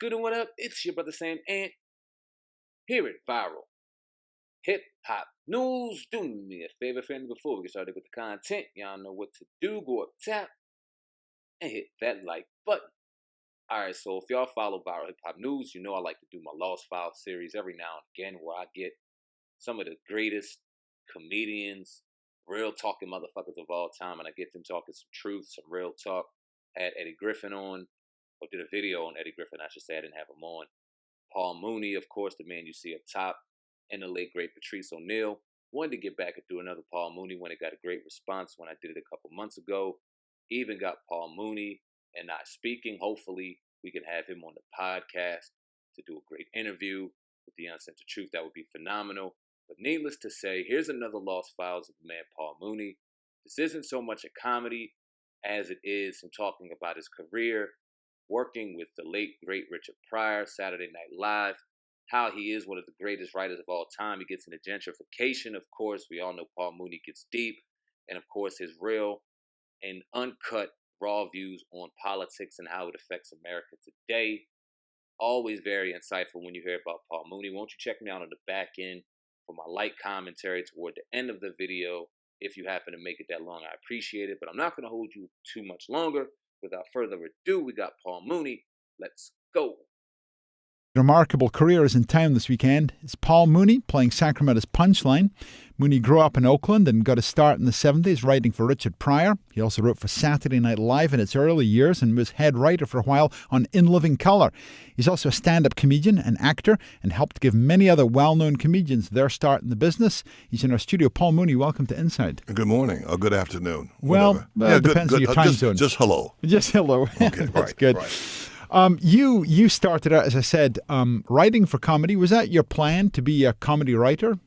good and what up? It's your brother SamAnt. Hear it viral. Hip hop news. Do me a favor, family, before we get started with the content. Y'all know what to do. Go up tap and hit that like button. Alright, so if y'all follow viral hip hop news, you know I like to do my Lost Files series every now and again where I get some of the greatest comedians, real talking motherfuckers of all time, and I get them talking some truth, some real talk. I had Eddie Griffin on, or did a video on Eddie Griffin, I should say. I didn't have him on. Paul Mooney, of course, the man you see up top, and the late great Patrice O'Neal. Wanted to get back and do another Paul Mooney when it got a great response when I did it a couple months ago. Even got Paul Mooney and I speaking. Hopefully we can have him on the podcast to do a great interview with the Uncensored Truth. That would be phenomenal. But needless to say, here's another Lost Files of the man Paul Mooney. This isn't so much a comedy as it is him talking about his career, working with the late, great Richard Pryor, Saturday Night Live, how he is one of the greatest writers of all time. He gets into gentrification, of course. We all know Paul Mooney gets deep. And, of course, his real and uncut raw views on politics and how it affects America today. Always very insightful when you hear about Paul Mooney. Won't you check me out on the back end for my light commentary toward the end of the video. If you happen to make it that long, I appreciate it. But I'm not going to hold you too much longer. Without further ado, we got Paul Mooney. Let's go. Remarkable career is in town this weekend. It's Paul Mooney playing Sacramento's Punchline. Mooney grew up in Oakland and got a start in the 70s writing for Richard Pryor. He also wrote for Saturday Night Live in its early years and was head writer for a while on In Living Color. He's also a stand-up comedian and actor and helped give many other well-known comedians their start in the business. He's in our studio. Paul Mooney, welcome to Inside. Good morning or good afternoon. Well, it depends on your time zone. Just hello. Just hello. Okay, That's right, good. Right. You started out, as I said, writing for comedy. Was that your plan, to be a comedy writer?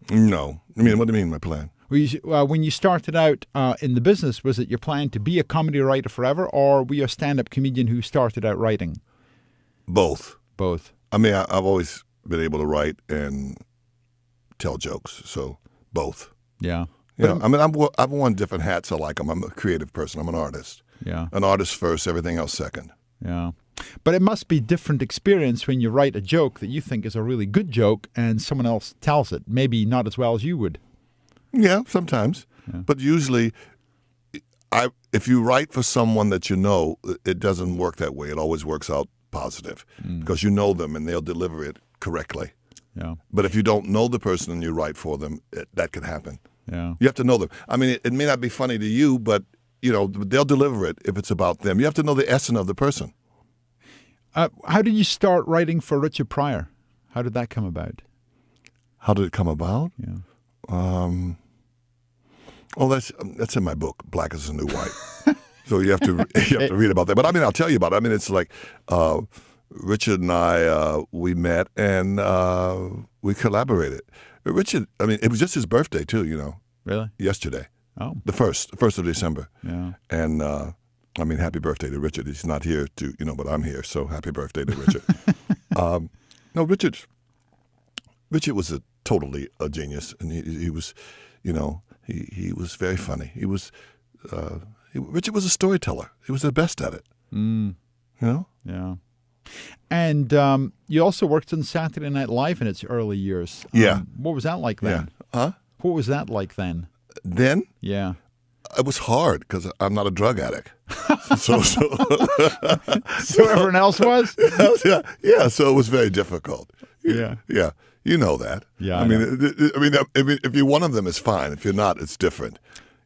No. I mean, what do you mean, my plan? When you started out in the business, was it your plan to be a comedy writer forever, or were you a stand-up comedian who started out writing? Both. Both. I mean, I've always been able to write and tell jokes, so both. Yeah. Yeah. I mean, I've worn different hats. I like them. I'm a creative person. I'm an artist. Yeah. An artist first, everything else second. Yeah. But it must be different experience when you write a joke that you think is a really good joke and someone else tells it, maybe not as well as you would. Yeah, sometimes. Yeah. But usually, if you write for someone that you know, it doesn't work that way. It always works out positive because you know them and they'll deliver it correctly. Yeah. But if you don't know the person and you write for them, that can happen. Yeah. You have to know them. I mean, it may not be funny to you, but they'll deliver it if it's about them. You have to know the essence of the person. How did you start writing for Richard Pryor? How did that come about? How did it come about? Yeah. That's in my book, Black is the New White. So you have to read about that. But I mean, I'll tell you about it. I mean, it's like Richard and I, we met and we collaborated. Richard, I mean, it was just his birthday too, Really? Yesterday. Oh. The 1st of December. Yeah. And I mean, happy birthday to Richard. He's not here but I'm here, so happy birthday to Richard. No, Richard was totally a genius, and he was, he was very funny. Richard was a storyteller. He was the best at it. Yeah. And you also worked on Saturday Night Live in its early years. Yeah. What was that like then? Yeah. Huh? What was that like then? Then? Yeah. It was hard because I'm not a drug addict. So everyone else was? Yeah. So it was very difficult. Yeah. Yeah. You know that. Yeah. I mean, if you're one of them, it's fine. If you're not, it's different.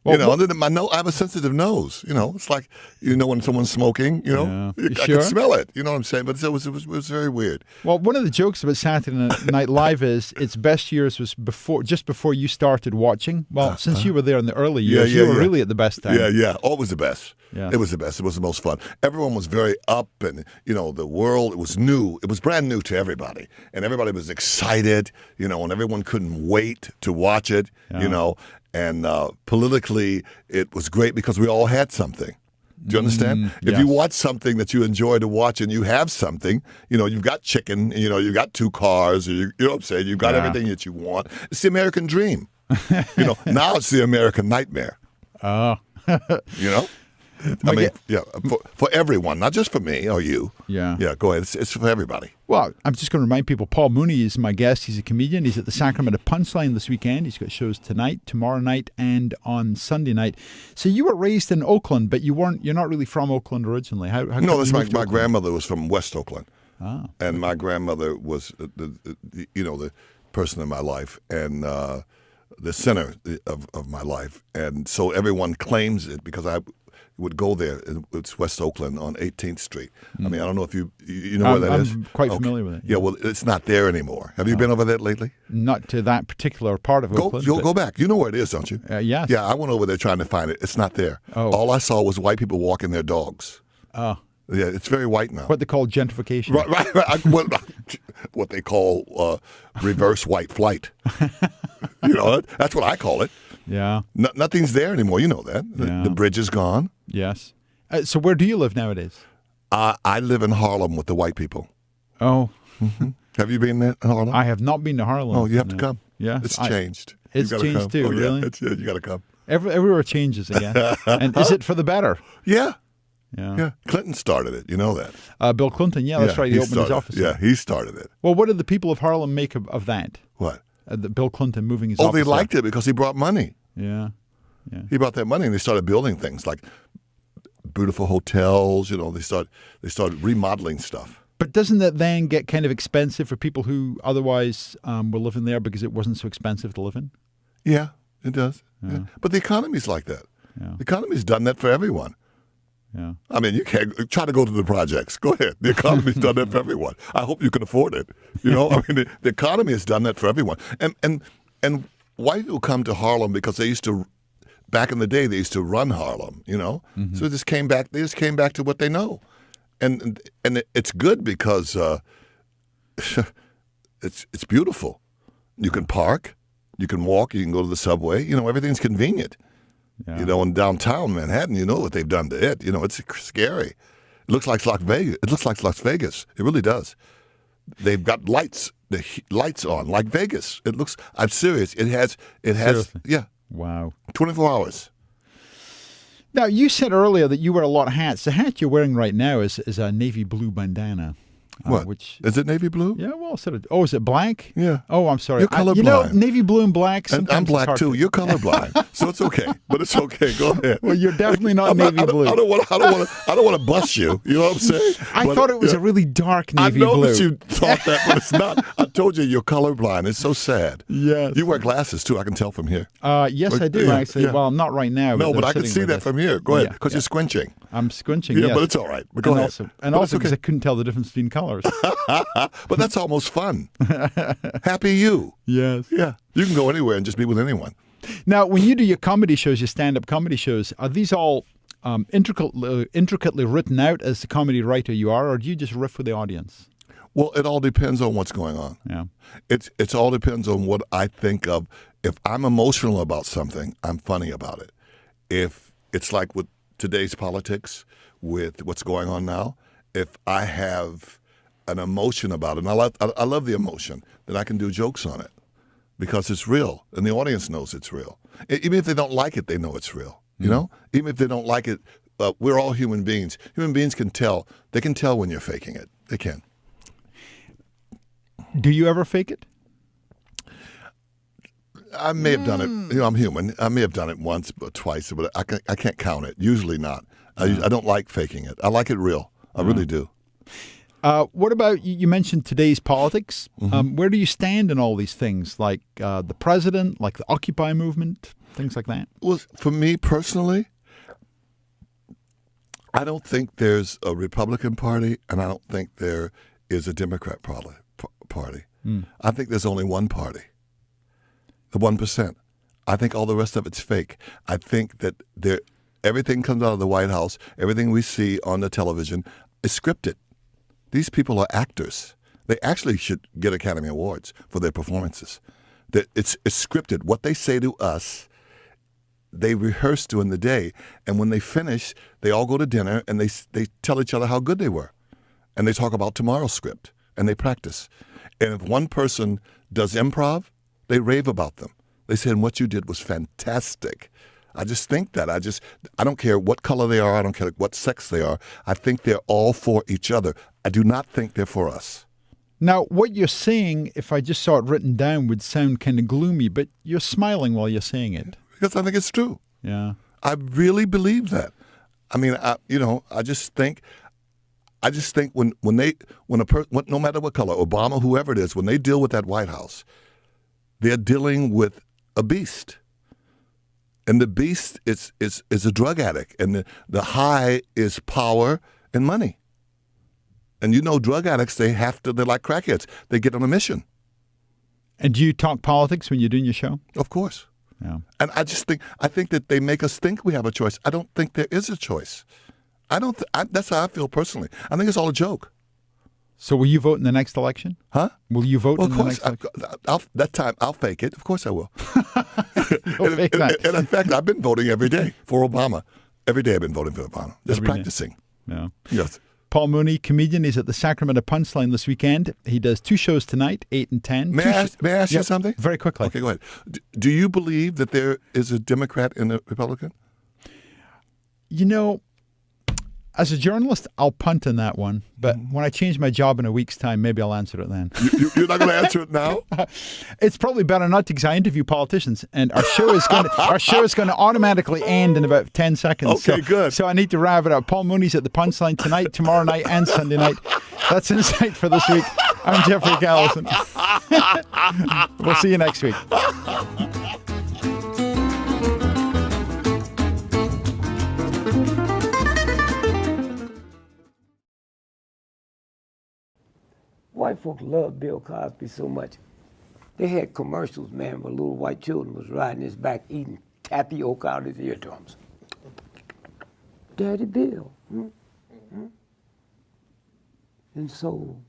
Well, I have a sensitive nose. It's like when someone's smoking. Yeah. I can smell it. You know what I'm saying? But it was very weird. Well, one of the jokes about Saturday Night Live is its best years was just before you started watching. Well, since you were there in the early years, you were really at the best time. Yeah. Always the best. Yeah. It was the best. It was the most fun. Everyone was very up, and the world. It was new. It was brand new to everybody, and everybody was excited. And everyone couldn't wait to watch it. Yeah. And politically, it was great because we all had something. Do you understand? If you watch something that you enjoy to watch and you have something, you've got chicken, you've got 2 cars, or you know what I'm saying? You've got everything that you want. It's the American dream. Now it's the American nightmare. Oh. I mean, yeah, for everyone, not just for me or you. Yeah. Yeah, go ahead. It's for everybody. Well, I'm just going to remind people, Paul Mooney is my guest. He's a comedian. He's at the Sacramento Punchline this weekend. He's got shows tonight, tomorrow night, and on Sunday night. So you were raised in Oakland, but you're not really from Oakland originally. How No, that's my grandmother was from West Oakland. Oh. And my grandmother was, the person in my life and the center of my life. And so everyone claims it because I would go there. It's West Oakland on 18th Street. I mean, I don't know if you know where that is. I'm quite familiar with it. Yeah, well, it's not there anymore. Have you been over there lately? Not to that particular part of Oakland. Go back. You know where it is, don't you? Yes. Yeah, I went over there trying to find it. It's not there. Oh. All I saw was white people walking their dogs. Oh. Yeah, it's very white now. What they call gentrification. Right. What they call reverse white flight. That's what I call it. Yeah. Nothing's there anymore. You know that. The bridge is gone. Yes. So where do you live nowadays? I live in Harlem with the white people. Oh. Mm-hmm. Have you been there in Harlem? I have not been to Harlem. Oh, you have to come. Yeah. It's changed. It's changed come. too, really? Yeah, you got to come. Everywhere changes again. And is it for the better? Yeah. Yeah. Yeah. Clinton started it. You know that. Bill Clinton. Yeah, that's right. He opened his office. Yeah, he started it. Well, what did the people of Harlem make of that? What? The Bill Clinton moving his office. Oh, they liked it because he brought money. Yeah. Yeah. He brought that money and they started building things like beautiful hotels. They started remodeling stuff. But doesn't that then get kind of expensive for people who otherwise were living there because it wasn't so expensive to live in? Yeah, it does. Yeah. But the economy's like that. Yeah. The economy's done that for everyone. Yeah. I mean, you can't try to go to the projects. Go ahead. The economy's done that for everyone. I hope you can afford it. I mean, the economy has done that for everyone. And white people come to Harlem because they used to, back in the day, they used to run Harlem. Mm-hmm. So they just came back to what they know, and it's good because it's beautiful. You can park, you can walk, you can go to the subway. Everything's convenient. Yeah. In downtown Manhattan, you know what they've done to it. It's scary. It looks like Las Vegas. It looks like Las Vegas. It really does. They've got lights, lights on like Vegas. It looks. I'm serious. It has. Seriously? Yeah. Wow. 24 hours. Now you said earlier that you wear a lot of hats. The hat you're wearing right now is a navy blue bandana. What? Is it navy blue? Yeah, well, is it black? Yeah. Oh, I'm sorry. You're colorblind. Navy blue and black. And I'm black too. You're colorblind, so it's okay. But it's okay. Go ahead. Well, you're definitely not navy blue. I don't want to bust you. You know what I'm saying? I thought it was a really dark navy blue. I know that you thought that, but it's not. I told you you're colorblind. It's so sad. Yes. You wear glasses too. I can tell from here. Yes, I do actually. Yeah. Well, not right now. No, but I can see that from here. Go ahead, because you're squinching. I'm squinching. Yeah, yes. but it's all right. But go ahead. Also, because I couldn't tell the difference between colors. But that's almost fun. Happy you. Yes. Yeah. You can go anywhere and just be with anyone. Now, when you do your comedy shows, your stand-up comedy shows, are these all intricately written out as the comedy writer you are, or do you just riff with the audience? Well, it all depends on what's going on. Yeah. It's all depends on what I think of. If I'm emotional about something, I'm funny about it. If it's like with today's politics, with what's going on now, if I have an emotion about it, and I love the emotion, then I can do jokes on it because it's real, and the audience knows it's real. Even if they don't like it, they know it's real. Even if they don't like it, we're all human beings. Human beings can tell. They can tell when you're faking it. They can. Do you ever fake it? I may have done it. I'm human. I may have done it once or twice, but I can't count it. Usually not. I don't like faking it. I like it real. I really do. What about, you mentioned today's politics. Mm-hmm. Where do you stand in all these things, like the president, like the Occupy movement, things like that? Well, for me personally, I don't think there's a Republican Party, and I don't think there is a Democrat party. I think there's only one party, the 1%. I think all the rest of it's fake. I think that everything comes out of the White House, everything we see on the television is scripted. These people are actors. They actually should get Academy Awards for their performances. It's scripted. What they say to us, they rehearse during the day, and when they finish, they all go to dinner and they tell each other how good they were, and they talk about tomorrow's script, and they practice. And if one person does improv, they rave about them. They say, "And what you did was fantastic. I just think that. I don't care what color they are. I don't care what sex they are. I think they're all for each other. I do not think they're for us. Now, what you're saying, if I just saw it written down, would sound kind of gloomy, but you're smiling while you're saying it. Because I think it's true. Yeah. I really believe that. I mean, I just think when no matter what color, Obama, whoever it is, when they deal with that White House, they're dealing with a beast. And the beast is a drug addict. And the high is power and money. And drug addicts, they're like crackheads. They get on a mission. And do you talk politics when you're doing your show? Of course. Yeah. And I think that they make us think we have a choice. I don't think there is a choice. That's how I feel personally. I think it's all a joke. So will you vote in the next election? Huh? Will you vote in the next election? That time, I'll fake it. Of course I will. Fake that. And in fact, I've been voting every day for Obama. Every day I've been voting for Obama. Just Every practicing. Day. Yeah. Yes. Paul Mooney, comedian. He's at the Sacramento Punchline this weekend. He does 2 shows tonight, 8 and 10. May I ask you something? Very quickly. Okay, go ahead. Do you believe that there is a Democrat and a Republican? As a journalist, I'll punt on that one. But when I change my job in a week's time, maybe I'll answer it then. You're not going to answer it now? It's probably better not to, because I interview politicians, and our show is going to automatically end in about 10 seconds. Okay, good. So I need to wrap it up. Paul Mooney's at the Punchline tonight, tomorrow night, and Sunday night. That's Insight for this week. I'm Jeffrey Callison. We'll see you next week. White folks love Bill Cosby so much. They had commercials, man, where little white children was riding his back eating tapioca out of his eardrums. Daddy Bill. And so,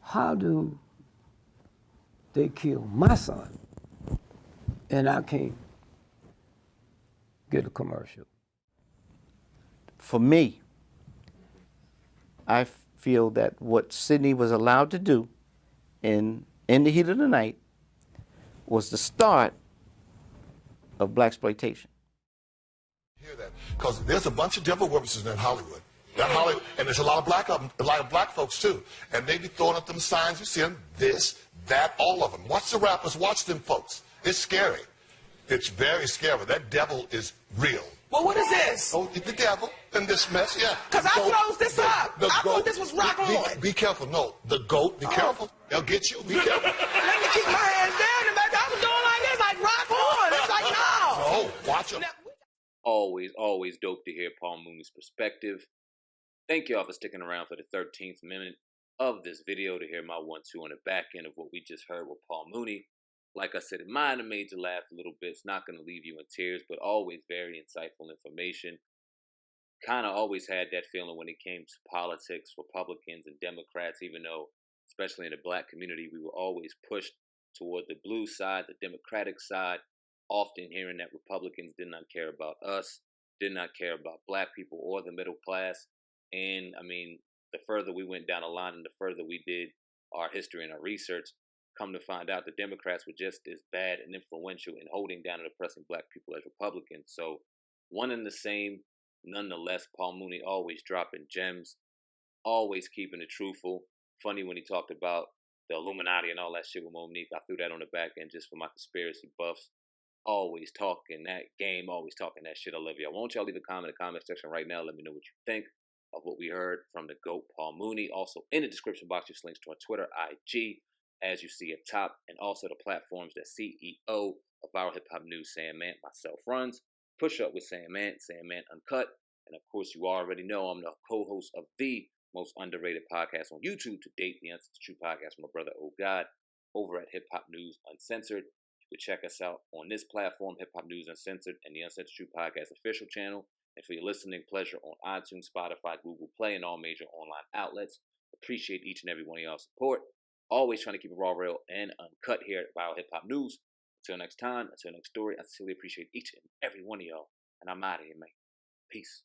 how do they kill my son and I can't get a commercial? For me, I feel that what Sidney was allowed to do in the Heat of the Night was the start of blaxploitation. Hear that? Because there's a bunch of devil workers in Hollywood. And there's a lot of black folks too. And they be throwing up them signs. You see them, this, that, all of them. Watch the rappers, watch them folks. It's scary. It's very scary. That devil is real. Well, what is this? Oh, the devil in this mess, yeah. Because I closed this up. I thought this was rock on. Be careful. No, the goat, be careful. They'll get you. Be careful. Let me keep my hands down. And I was doing like this, like rock on. It's like, no. No, watch them. Always dope to hear Paul Mooney's perspective. Thank y'all for sticking around for the 13th minute of this video to hear my 1-2 on the back end of what we just heard with Paul Mooney. Like I said, it might have made you laugh a little bit. It's not going to leave you in tears, but always very insightful information. Kind of always had that feeling when it came to politics, Republicans and Democrats, even though, especially in the black community, we were always pushed toward the blue side, the Democratic side, often hearing that Republicans did not care about us, did not care about black people or the middle class. And, I mean, the further we went down the line and the further we did our history and our research, come to find out the Democrats were just as bad and influential in holding down and oppressing black people as Republicans. So one and the same, nonetheless. Paul Mooney always dropping gems, always keeping it truthful. Funny when he talked about the Illuminati and all that shit with Monique. I threw that on the back end just for my conspiracy buffs. Always talking that game, always talking that shit. I love y'all. Won't y'all leave a comment in the comment section right now? Let me know what you think of what we heard from the GOAT Paul Mooney. Also in the description box, just links to our Twitter, IG, as you see at top, and also the platforms that CEO of Viral Hip Hop News, SamAnt, myself runs. Push Up with SamAnt, SamAnt Uncut. And of course, you already know I'm the co-host of the most underrated podcast on YouTube to date, the Uncensored podcast from my brother, Oh God, over at Hip Hop News Uncensored. You can check us out on this platform, Hip Hop News Uncensored, and the Uncensored Podcast official channel. And for your listening pleasure on iTunes, Spotify, Google Play, and all major online outlets. Appreciate each and every one of y'all's support. Always trying to keep it raw, real, and uncut here at Viral Hip Hop News. Until next time, until next story, I sincerely appreciate each and every one of y'all. And I'm out of here, man. Peace.